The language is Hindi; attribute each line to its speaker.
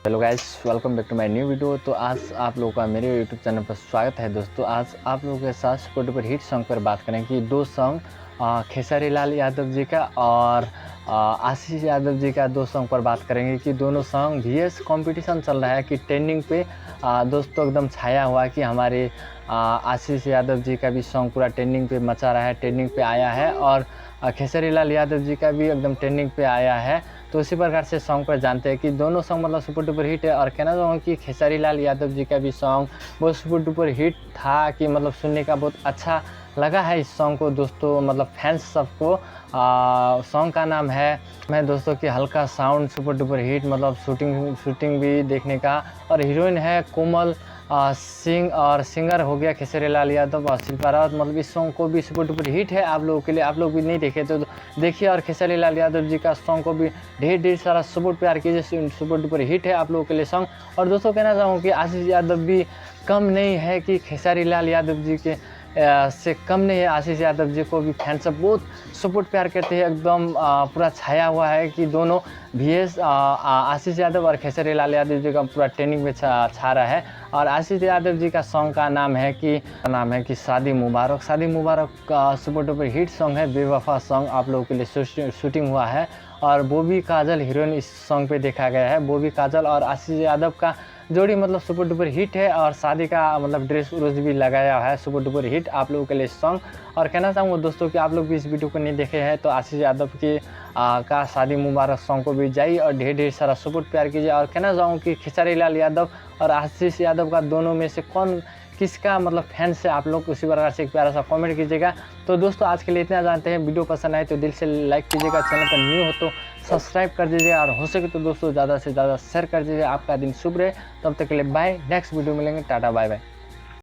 Speaker 1: Hello guys, welcome back to my new video. तो आज आप लोगों का मेरे यूट्यूब चैनल पर स्वागत है। दोस्तों आज आप लोगों के साथ सुपर डुपर हिट सॉन्ग पर बात करें कि दो सॉन्ग खेसारी लाल यादव जी का और आशीष यादव जी का दो सॉन्ग पर बात करेंगे कि दोनों सॉन्ग VS कंपटीशन चल रहा है कि ट्रेंडिंग पे दोस्तों एकदम छाया हुआ है कि हमारे आशीष यादव जी का भी सॉन्ग पूरा ट्रेंडिंग पे मचा रहा है, ट्रेंडिंग पे आया है और खेसारी लाल यादव जी का भी एकदम ट्रेंडिंग पे आया है। तो इसी प्रकार से सॉन्ग पर जानते हैं कि दोनों सॉन्ग मतलब सुपर डुपर हिट है। और कहना चाहूँगा कि खेसारी लाल यादव जी का भी सॉन्ग बहुत सुपर डुपर हिट था कि मतलब सुनने का बहुत अच्छा लगा है इस सॉन्ग को दोस्तों, मतलब फैंस सबको। सॉन्ग का नाम है मैं दोस्तों कि हल्का साउंड, सुपर डुपर हिट, मतलब शूटिंग भी देखने का। और हीरोइन है कोमल सिंह और सिंगर हो गया खेसारी लाल यादव और शिल्पा रावत। मतलब इस सॉन्ग को भी सुपर डुपर हिट है आप लोगों के लिए। आप लोग भी नहीं देखे तो देखिए और खेसारी लाल यादव जी का सॉन्ग को भी ढेर सारा सपोर्ट प्यार कीजिए। सुपर डुपर हिट है आप लोगों के लिए सॉन्ग। और दोस्तों कहना चाहूँगा कि आशीष यादव भी कम नहीं है कि खेसारी लाल यादव जी के से कम नहीं है। आशीष यादव जी को भी फैन सब बहुत सपोर्ट प्यार करते हैं, एकदम पूरा छाया हुआ है कि दोनों VS आशीष यादव और खेसारी लाल यादव जी का पूरा ट्रेंडिंग में छा रहा है। और आशीष यादव जी का सॉन्ग का नाम है कि शादी मुबारक। शादी मुबारक का सुपर डुपर हिट सॉन्ग है, बेवफा सॉन्ग आप लोगों के लिए शूटिंग हुआ है। और बॉबी काजल हीरोइन इस सॉन्ग पे देखा गया है। बॉबी काजल और आशीष यादव का जोड़ी मतलब सुपर डुपर हिट है। और शादी का मतलब ड्रेस व्रेस भी लगाया है, सुपर डुपर हिट आप लोगों के लिए सॉन्ग। और कहना चाहूँगा दोस्तों कि आप लोग भी इस वीडियो को नहीं देखे हैं तो आशीष यादव की का शादी मुबारक सॉन्ग को भी जाइए और ढेर सारा सपोर्ट प्यार कीजिए। और कहना चाहूँ कि खेसारी लाल यादव और आशीष यादव का दोनों में से कौन किसका मतलब फैंस है आप लोग उसी प्रकार से एक प्यारा सा कमेंट कीजिएगा। तो दोस्तों आज के लिए इतना जानते हैं। वीडियो पसंद आए तो दिल से लाइक कीजिएगा, चैनल पर न्यू हो तो सब्सक्राइब कर दीजिएगा और हो सके तो दोस्तों ज़्यादा से ज़्यादा शेयर कर दीजिए। आपका दिन शुभ रहे। तब तक के लिए बाय, नेक्स्ट वीडियो मिलेंगे, टाटा बाय बाय।